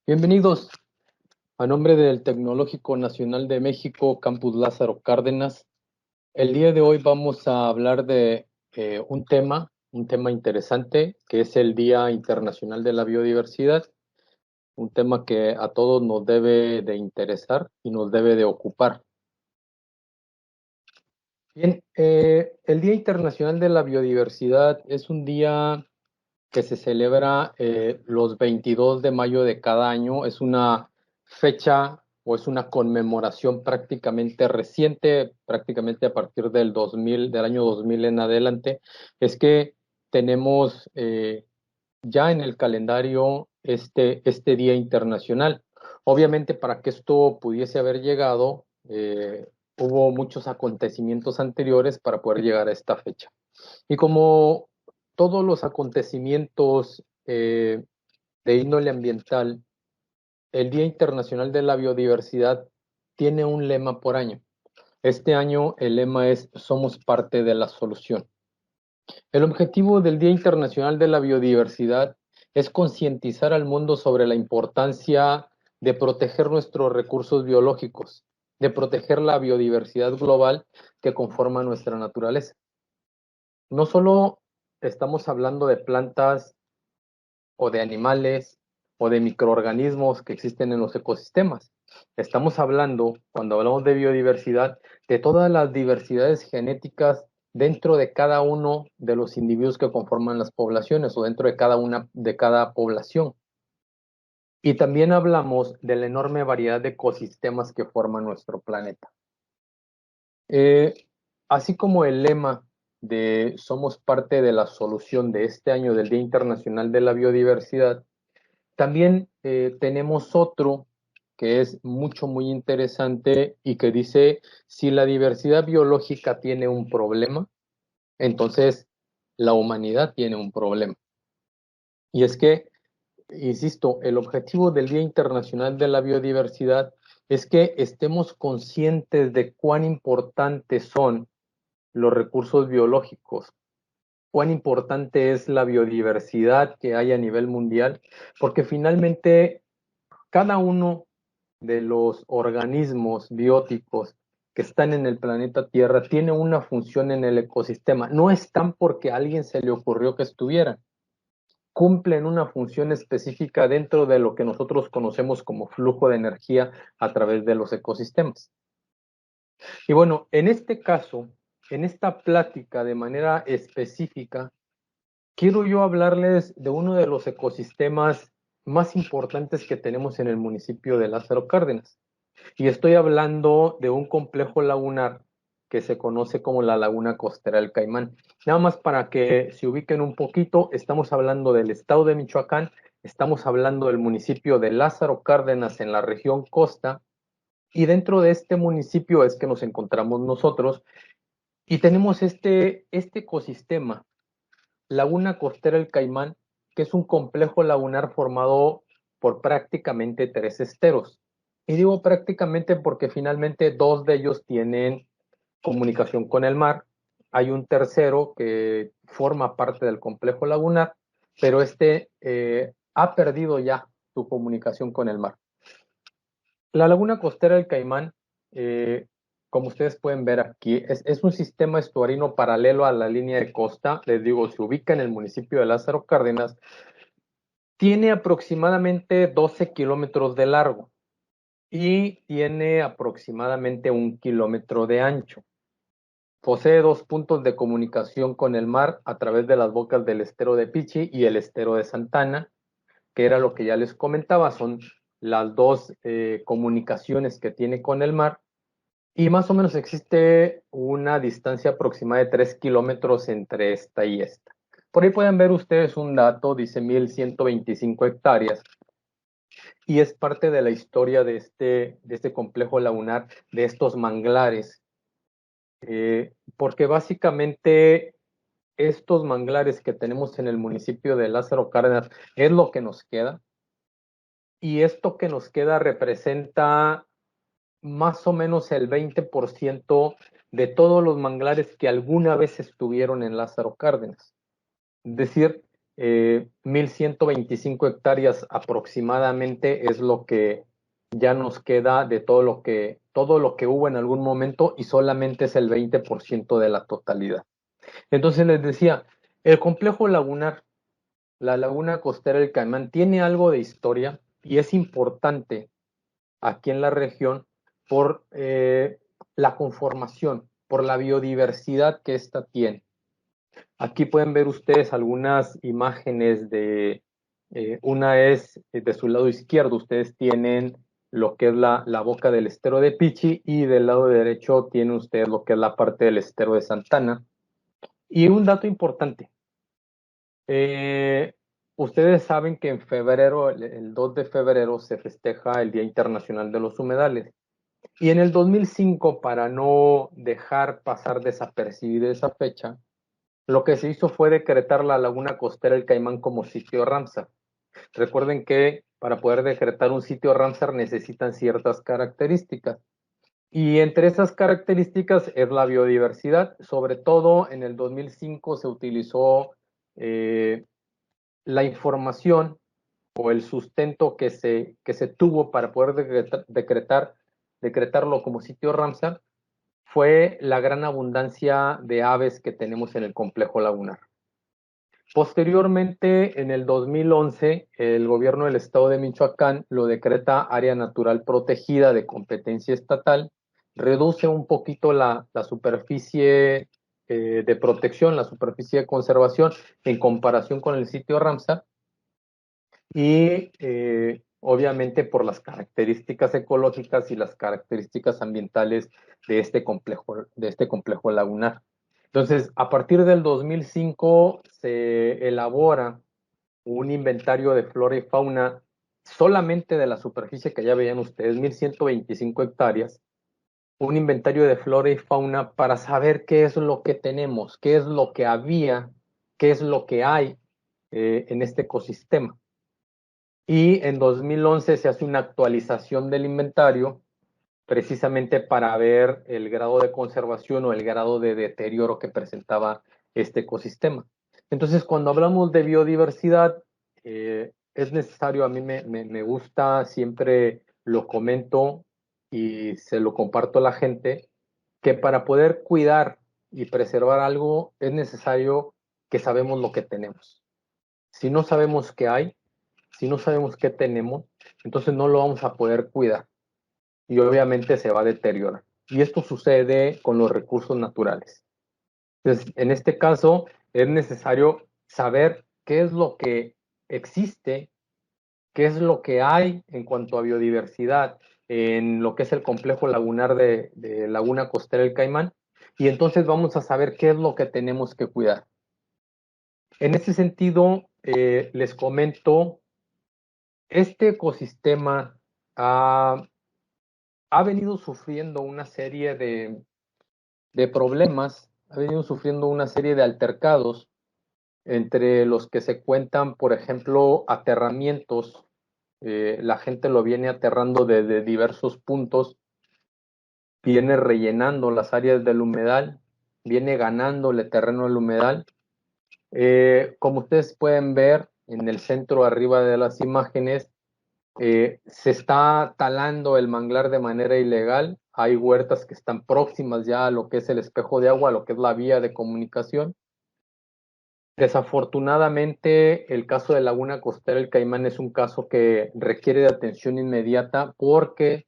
Bienvenidos a nombre del Tecnológico Nacional de México, Campus Lázaro Cárdenas. El día de hoy vamos a hablar de un tema interesante, que es el Día Internacional de la Biodiversidad, un tema que a todos nos debe de interesar y nos debe de ocupar. Bien, el Día Internacional de la Biodiversidad es un día que se celebra los 22 de mayo de cada año. Es una fecha o es una conmemoración prácticamente reciente, prácticamente a partir del 2000, del año 2000 en adelante. Es que tenemos ya en el calendario este Día Internacional. Obviamente, para que esto pudiese haber llegado, hubo muchos acontecimientos anteriores para poder llegar a esta fecha. Y como todos los acontecimientos de índole ambiental, el Día Internacional de la Biodiversidad tiene un lema por año. Este año el lema es Somos parte de la solución. El objetivo del Día Internacional de la Biodiversidad es concientizar al mundo sobre la importancia de proteger nuestros recursos biológicos, de proteger la biodiversidad global que conforma nuestra naturaleza. No solo estamos hablando de plantas o de animales o de microorganismos que existen en los ecosistemas. Estamos hablando, cuando hablamos de biodiversidad, de todas las diversidades genéticas dentro de cada uno de los individuos que conforman las poblaciones o dentro de cada población. Y también hablamos de la enorme variedad de ecosistemas que forman nuestro planeta. Eh, Así como el lema de Somos parte de la solución de este año del Día Internacional de la Biodiversidad, también tenemos otro que es muy interesante y que dice, si la diversidad biológica tiene un problema, entonces la humanidad tiene un problema. Y es que, insisto, el objetivo del Día Internacional de la Biodiversidad es que estemos conscientes de cuán importantes son los recursos biológicos, cuán importante es la biodiversidad que hay a nivel mundial, porque finalmente cada uno de los organismos bióticos que están en el planeta Tierra tiene una función en el ecosistema. No están porque a alguien se le ocurrió que estuvieran. Cumplen una función específica dentro de lo que nosotros conocemos como flujo de energía a través de los ecosistemas. Y bueno, en este caso, en esta plática de manera específica, quiero yo hablarles de uno de los ecosistemas más importantes que tenemos en el municipio de Lázaro Cárdenas. Y estoy hablando de un complejo lagunar que se conoce como la Laguna Costera del Caimán. Nada más para que se ubiquen un poquito, estamos hablando del estado de Michoacán, estamos hablando del municipio de Lázaro Cárdenas en la región costa, y dentro de este municipio es que nos encontramos nosotros, y tenemos este ecosistema, Laguna Costera del Caimán, que es un complejo lagunar formado por prácticamente tres esteros. Y digo prácticamente porque finalmente dos de ellos tienen comunicación con el mar. Hay un tercero que forma parte del complejo lagunar, pero ha perdido ya su comunicación con el mar. La Laguna Costera del Caimán, como ustedes pueden ver aquí, es un sistema estuarino paralelo a la línea de costa. Les digo, se ubica en el municipio de Lázaro Cárdenas. Tiene aproximadamente 12 kilómetros de largo y tiene aproximadamente 1 kilómetro de ancho. Posee dos puntos de comunicación con el mar a través de las bocas del estero de Pichi y el estero de Santana, que era lo que ya les comentaba, son las dos comunicaciones que tiene con el mar. Y más o menos existe una distancia aproximada de 3 kilómetros entre esta y esta. Por ahí pueden ver ustedes un dato, dice 1,125 hectáreas, y es parte de la historia de este complejo lagunar, de estos manglares, porque básicamente estos manglares que tenemos en el municipio de Lázaro Cárdenas es lo que nos queda, y esto que nos queda representa más o menos el 20% de todos los manglares que alguna vez estuvieron en Lázaro Cárdenas. Es decir, 1,125 hectáreas aproximadamente es lo que ya nos queda de todo lo que hubo en algún momento y solamente es el 20% de la totalidad. Entonces les decía, el complejo lagunar, la laguna costera del Caimán, tiene algo de historia y es importante aquí en la región por la conformación, por la biodiversidad que ésta tiene. Aquí pueden ver ustedes algunas imágenes una es de su lado izquierdo, ustedes tienen lo que es la boca del estero de Pichi y del lado derecho tienen ustedes lo que es la parte del estero de Santana. Y un dato importante, eh, ustedes saben que en febrero, el 2 de febrero, se festeja el Día Internacional de los Humedales. Y en el 2005, para no dejar pasar desapercibida esa fecha, lo que se hizo fue decretar la laguna costera del Caimán como sitio Ramsar. Recuerden que para poder decretar un sitio Ramsar necesitan ciertas características. Y entre esas características es la biodiversidad. Sobre todo en el 2005 se utilizó la información o el sustento que se tuvo para poder decretarlo como sitio Ramsar fue la gran abundancia de aves que tenemos en el complejo lagunar. Posteriormente, en el 2011, el gobierno del estado de Michoacán lo decreta área natural protegida de competencia estatal, reduce un poquito la superficie de protección, la superficie de conservación en comparación con el sitio Ramsar y obviamente por las características ecológicas y las características ambientales de este complejo lagunar. Entonces, a partir del 2005 se elabora un inventario de flora y fauna solamente de la superficie que ya veían ustedes, 1,125 hectáreas, un inventario de flora y fauna para saber qué es lo que tenemos, qué es lo que había, qué es lo que hay en este ecosistema. Y en 2011 se hace una actualización del inventario precisamente para ver el grado de conservación o el grado de deterioro que presentaba este ecosistema. Entonces, cuando hablamos de biodiversidad, es necesario, a mí me gusta, siempre lo comento y se lo comparto a la gente, que para poder cuidar y preservar algo es necesario que sabemos lo que tenemos. Si no sabemos qué hay, si no sabemos qué tenemos, entonces no lo vamos a poder cuidar y obviamente se va a deteriorar. Y esto sucede con los recursos naturales. Entonces, en este caso, es necesario saber qué es lo que existe, qué es lo que hay en cuanto a biodiversidad en lo que es el complejo lagunar de Laguna Costera del Caimán, y entonces vamos a saber qué es lo que tenemos que cuidar. En ese sentido, les comento, este ecosistema ha venido sufriendo una serie de problemas, ha venido sufriendo una serie de altercados entre los que se cuentan, por ejemplo, aterramientos. La gente lo viene aterrando desde diversos puntos, viene rellenando las áreas del humedal, viene ganándole terreno al humedal. Como ustedes pueden ver en el centro arriba de las imágenes, se está talando el manglar de manera ilegal. Hay huertas que están próximas ya a lo que es el espejo de agua, a lo que es la vía de comunicación. Desafortunadamente, el caso de Laguna Costera del Caimán es un caso que requiere de atención inmediata porque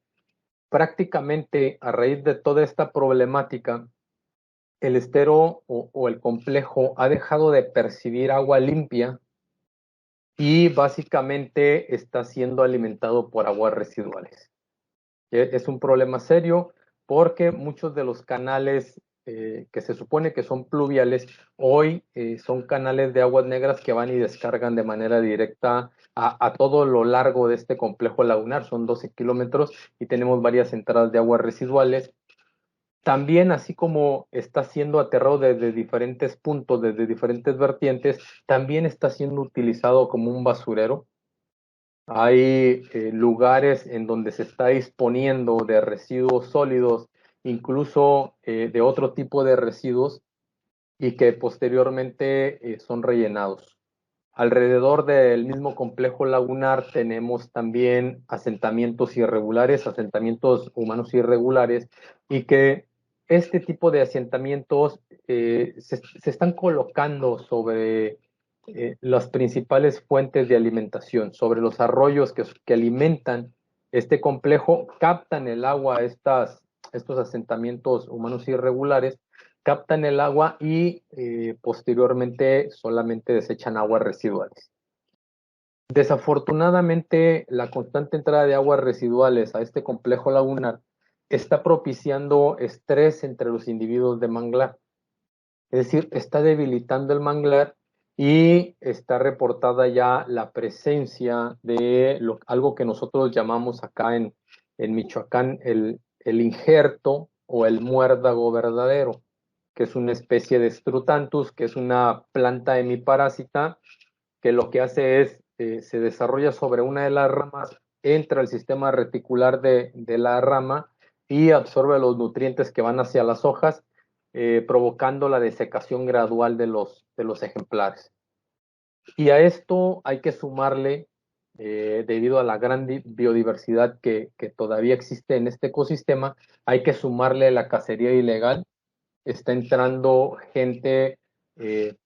prácticamente a raíz de toda esta problemática, el estero o el complejo ha dejado de percibir agua limpia y básicamente está siendo alimentado por aguas residuales. Es un problema serio porque muchos de los canales que se supone que son pluviales, hoy son canales de aguas negras que van y descargan de manera directa a todo lo largo de este complejo lagunar, son 12 kilómetros y tenemos varias entradas de aguas residuales. También, así como está siendo aterrado desde diferentes puntos, desde diferentes vertientes, también está siendo utilizado como un basurero. Hay lugares en donde se está disponiendo de residuos sólidos, incluso de otro tipo de residuos, y que posteriormente son rellenados. Alrededor del mismo complejo lagunar tenemos también asentamientos irregulares, asentamientos humanos irregulares, y que este tipo de asentamientos se están colocando sobre las principales fuentes de alimentación, sobre los arroyos que alimentan este complejo, captan el agua, estos asentamientos humanos irregulares, captan el agua y posteriormente solamente desechan aguas residuales. Desafortunadamente, la constante entrada de aguas residuales a este complejo lagunar está propiciando estrés entre los individuos de manglar. Es decir, está debilitando el manglar y está reportada ya la presencia de algo que nosotros llamamos acá en Michoacán el injerto o el muérdago verdadero, que es una especie de Strutanthus, que es una planta hemiparásita que lo que hace es, se desarrolla sobre una de las ramas, entra al sistema reticular de la rama y absorbe los nutrientes que van hacia las hojas, provocando la desecación gradual de los ejemplares. Y a esto hay que sumarle, debido a la gran biodiversidad que todavía existe en este ecosistema, hay que sumarle la cacería ilegal. Está entrando gente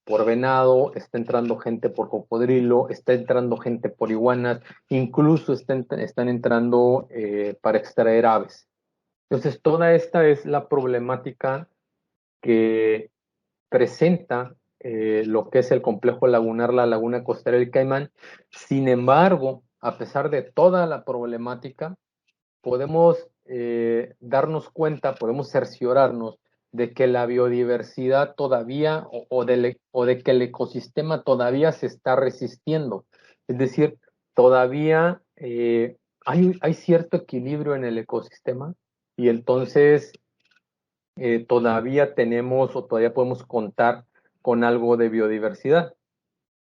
por venado, está entrando gente por cocodrilo, está entrando gente por iguanas, incluso están entrando para extraer aves. Entonces, toda esta es la problemática que presenta lo que es el complejo lagunar, la laguna costera del Caimán. Sin embargo, a pesar de toda la problemática, podemos darnos cuenta, podemos cerciorarnos de que la biodiversidad todavía o de que el ecosistema todavía se está resistiendo. Es decir, todavía hay cierto equilibrio en el ecosistema y entonces todavía tenemos o todavía podemos contar con algo de biodiversidad.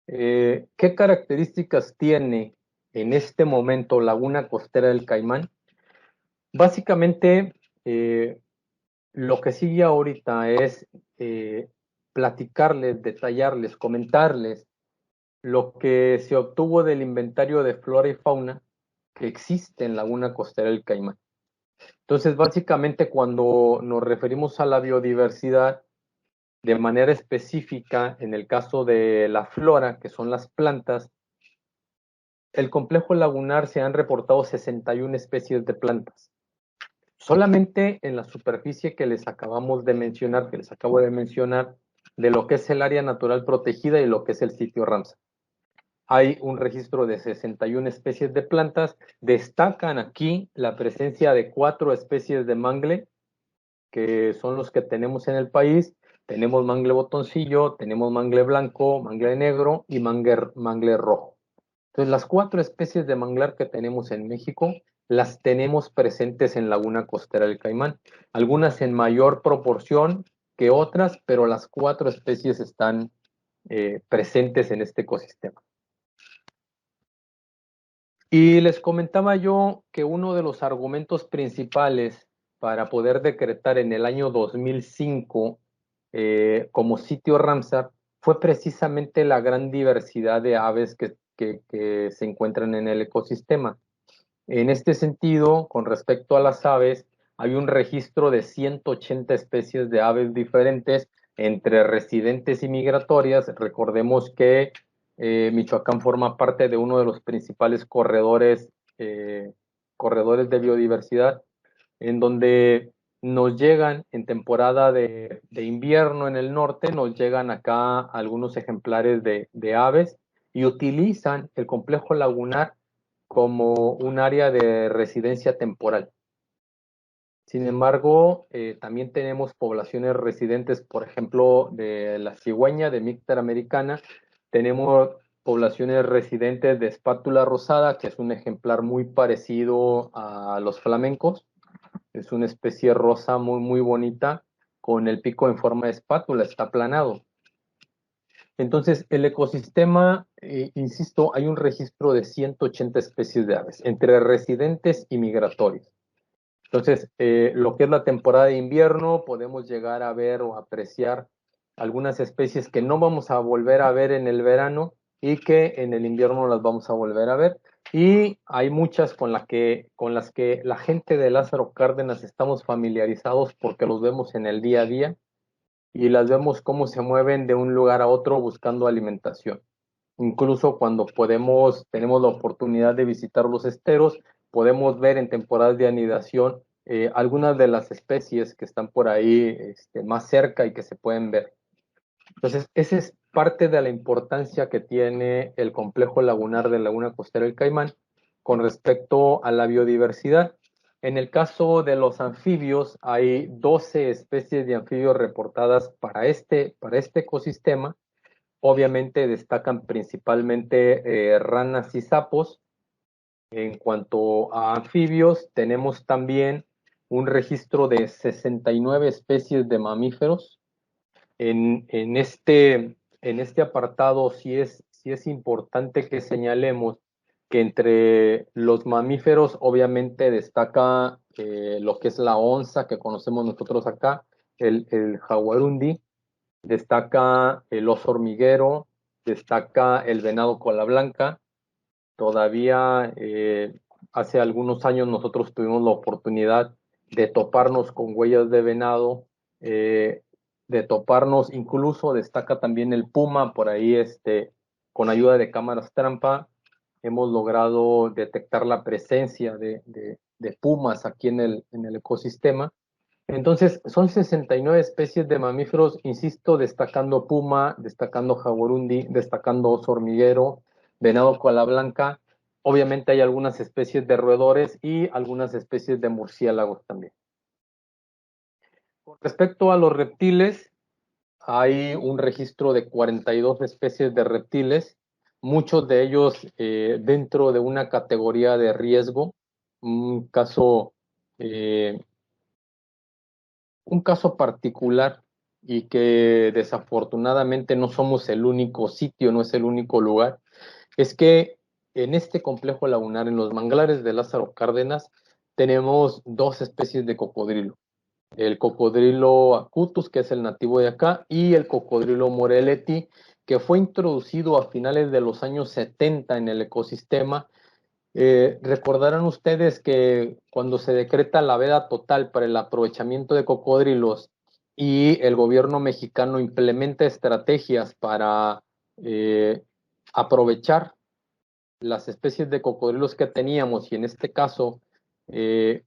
¿Qué características tiene en este momento Laguna Costera del Caimán? Básicamente, lo que sigue ahorita es platicarles, detallarles, comentarles lo que se obtuvo del inventario de flora y fauna que existe en Laguna Costera del Caimán. Entonces, básicamente, cuando nos referimos a la biodiversidad, de manera específica, en el caso de la flora, que son las plantas, el complejo lagunar se han reportado 61 especies de plantas. Solamente en la superficie que les acabamos de mencionar, que les acabo de mencionar, de lo que es el área natural protegida y lo que es el sitio Ramsar. Hay un registro de 61 especies de plantas. Destacan aquí la presencia de 4 especies de mangle, que son los que tenemos en el país. Tenemos mangle botoncillo, tenemos mangle blanco, mangle negro y mangle rojo. Entonces, las 4 especies de manglar que tenemos en México las tenemos presentes en Laguna Costera del Caimán. Algunas en mayor proporción que otras, pero las 4 especies están presentes en este ecosistema. Y les comentaba yo que uno de los argumentos principales para poder decretar en el año 2005 como sitio Ramsar fue precisamente la gran diversidad de aves que se encuentran en el ecosistema. En este sentido, con respecto a las aves, hay un registro de 180 especies de aves diferentes entre residentes y migratorias. Recordemos que Michoacán forma parte de uno de los principales corredores de biodiversidad, en donde nos llegan en temporada de invierno en el norte, nos llegan acá algunos ejemplares de aves y utilizan el complejo lagunar como un área de residencia temporal. Sin embargo, también tenemos poblaciones residentes, por ejemplo, de la cigüeña, de Mictera americana. Tenemos poblaciones residentes de espátula rosada, que es un ejemplar muy parecido a los flamencos. Es una especie rosa muy, muy bonita, con el pico en forma de espátula, está aplanado. Entonces, el ecosistema, insisto, hay un registro de 180 especies de aves, entre residentes y migratorios. Entonces, lo que es la temporada de invierno, podemos llegar a ver o apreciar algunas especies que no vamos a volver a ver en el verano, y que en el invierno las vamos a volver a ver. Y hay muchas con las que la gente de Lázaro Cárdenas estamos familiarizados porque los vemos en el día a día y las vemos cómo se mueven de un lugar a otro buscando alimentación. Incluso cuando tenemos la oportunidad de visitar los esteros, podemos ver en temporadas de anidación algunas de las especies que están por ahí más cerca y que se pueden ver. Entonces, esa es parte de la importancia que tiene el complejo lagunar de Laguna Costera del Caimán con respecto a la biodiversidad. En el caso de los anfibios, hay 12 especies de anfibios reportadas para este ecosistema. Obviamente destacan principalmente ranas y sapos. En cuanto a anfibios, tenemos también un registro de 69 especies de mamíferos. En este apartado sí es importante que señalemos que entre los mamíferos obviamente destaca lo que es la onza que conocemos nosotros acá, el jaguarundi, destaca el oso hormiguero, destaca el venado cola blanca. Todavía hace algunos años nosotros tuvimos la oportunidad de toparnos con huellas de venado, de toparnos, incluso destaca también el puma, por ahí con ayuda de cámaras trampa, hemos logrado detectar la presencia de pumas aquí en el ecosistema. Entonces, son 69 especies de mamíferos, insisto, destacando puma, destacando jaguarundi, destacando oso hormiguero, venado cola blanca. Obviamente hay algunas especies de roedores y algunas especies de murciélagos también. Con respecto a los reptiles, hay un registro de 42 especies de reptiles, muchos de ellos dentro de una categoría de riesgo, un caso eh, un caso particular y que desafortunadamente no somos el único sitio, no es el único lugar, es que en este complejo lagunar, en los manglares de Lázaro Cárdenas, tenemos dos especies de cocodrilo. El cocodrilo acutus, que es el nativo de acá, y el cocodrilo moreleti, que fue introducido a finales de los años 70 en el ecosistema. Recordarán ustedes que cuando se decreta la veda total para el aprovechamiento de cocodrilos y el gobierno mexicano implementa estrategias para eh, aprovechar las especies de cocodrilos que teníamos y en este caso eh,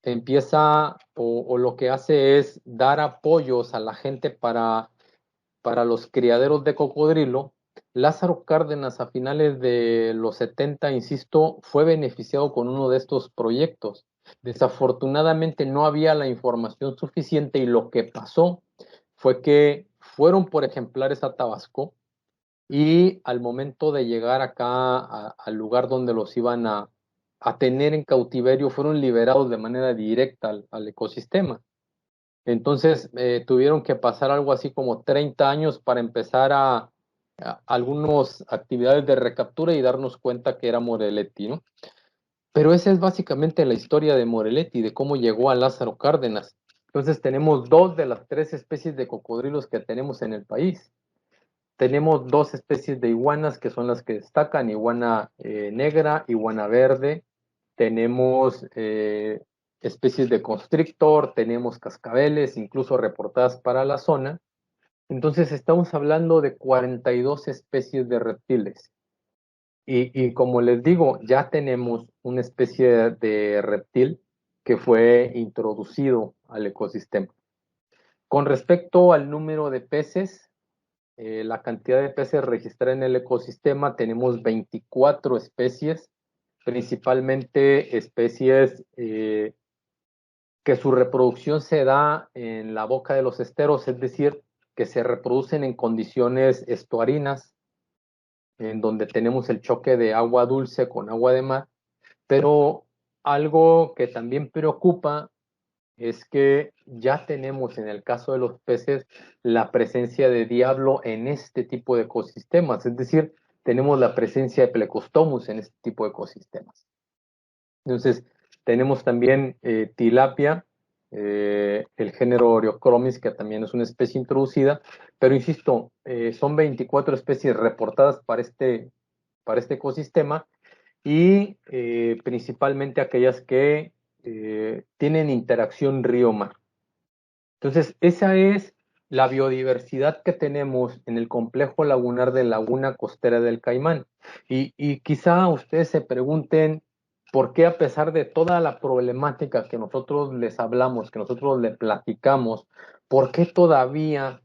empieza o lo que hace es dar apoyos a la gente para los criaderos de cocodrilo. Lázaro Cárdenas a finales de los 70, insisto, fue beneficiado con uno de estos proyectos. Desafortunadamente no había la información suficiente y lo que pasó fue que fueron por ejemplares a Tabasco y al momento de llegar acá al lugar donde los iban a tener en cautiverio, fueron liberados de manera directa al ecosistema. Entonces tuvieron que pasar algo así como 30 años para empezar a algunas actividades de recaptura y darnos cuenta que era Moreletti, ¿no? Pero esa es básicamente la historia de Moreletti, de cómo llegó a Lázaro Cárdenas. Entonces tenemos dos de las tres especies de cocodrilos que tenemos en el país. Tenemos dos especies de iguanas que son las que destacan, iguana negra, iguana verde. Tenemos especies de constrictor, tenemos cascabeles, incluso reportadas para la zona. Entonces estamos hablando de 42 especies de reptiles. Y como les digo, ya tenemos una especie de reptil que fue introducido al ecosistema. Con respecto al número de peces, la cantidad de peces registrada en el ecosistema, tenemos 24 especies, principalmente especies que su reproducción se da en la boca de los esteros, es decir, que se reproducen en condiciones estuarinas, en donde tenemos el choque de agua dulce con agua de mar, pero algo que también preocupa es que ya tenemos en el caso de los peces la presencia de diablo en este tipo de ecosistemas, es decir, tenemos la presencia de Plecostomus en este tipo de ecosistemas. Entonces, tenemos también tilapia, el género Oreochromis, que también es una especie introducida, pero insisto, son 24 especies reportadas para este ecosistema y principalmente aquellas que tienen interacción río-mar. Entonces, esa es la biodiversidad que tenemos en el complejo lagunar de Laguna Costera del Caimán. Y quizá ustedes se pregunten por qué a pesar de toda la problemática que nosotros les hablamos, que nosotros les platicamos, por qué todavía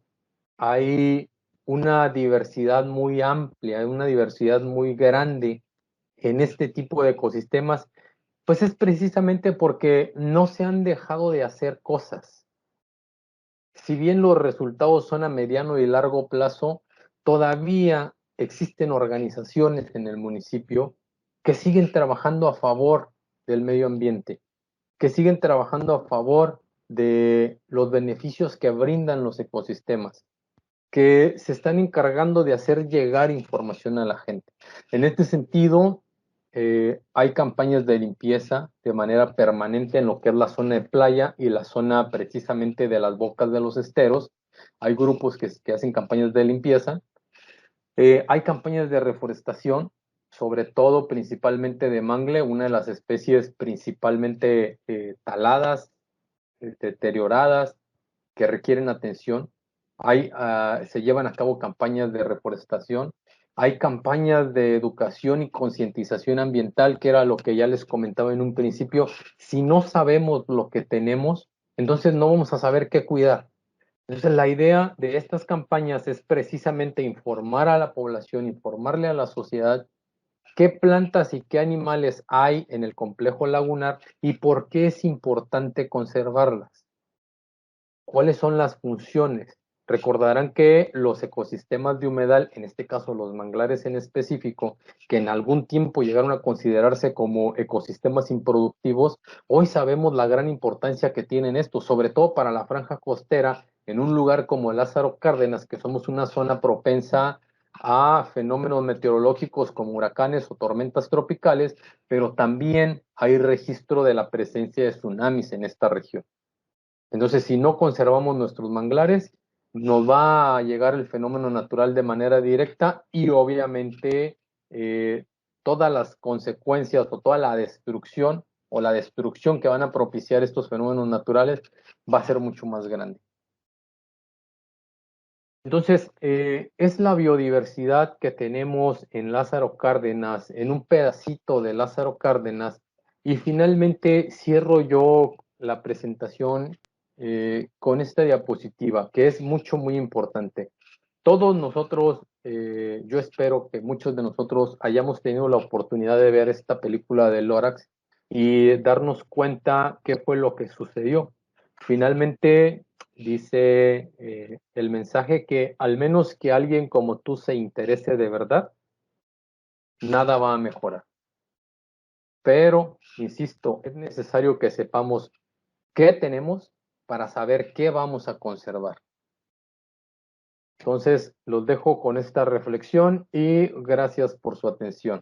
hay una diversidad muy amplia, una diversidad muy grande en este tipo de ecosistemas. Pues es precisamente porque no se han dejado de hacer cosas. Si bien los resultados son a mediano y largo plazo, todavía existen organizaciones en el municipio que siguen trabajando a favor del medio ambiente, que siguen trabajando a favor de los beneficios que brindan los ecosistemas, que se están encargando de hacer llegar información a la gente. En este sentido, hay campañas de limpieza de manera permanente en lo que es la zona de playa y la zona precisamente de las bocas de los esteros. Hay grupos que hacen campañas de limpieza. Hay campañas de reforestación, sobre todo principalmente de mangle, una de las especies principalmente taladas, deterioradas, que requieren atención. Se llevan a cabo campañas de reforestación, hay campañas de educación y concientización ambiental, que era lo que ya les comentaba en un principio. Si no sabemos lo que tenemos, entonces no vamos a saber qué cuidar. Entonces la idea de estas campañas es precisamente informar a la población, informarle a la sociedad qué plantas y qué animales hay en el complejo lagunar y por qué es importante conservarlas. ¿Cuáles son las funciones? Recordarán que los ecosistemas de humedal, en este caso los manglares en específico, que en algún tiempo llegaron a considerarse como ecosistemas improductivos, hoy sabemos la gran importancia que tienen estos, sobre todo para la franja costera, en un lugar como Lázaro Cárdenas, que somos una zona propensa a fenómenos meteorológicos como huracanes o tormentas tropicales, pero también hay registro de la presencia de tsunamis en esta región. Entonces, si no conservamos nuestros manglares, nos va a llegar el fenómeno natural de manera directa y obviamente eh, todas las consecuencias o toda la destrucción o la destrucción que van a propiciar estos fenómenos naturales va a ser mucho más grande. Entonces, es la biodiversidad que tenemos en Lázaro Cárdenas, en un pedacito de Lázaro Cárdenas, y finalmente cierro yo la presentación con esta diapositiva, que es muy importante. Todos nosotros, yo espero que muchos de nosotros hayamos tenido la oportunidad de ver esta película de Lorax y darnos cuenta qué fue lo que sucedió. Finalmente, dice el mensaje que al menos que alguien como tú se interese de verdad, nada va a mejorar. Pero, insisto, es necesario que sepamos qué tenemos para saber qué vamos a conservar. Entonces, los dejo con esta reflexión y gracias por su atención.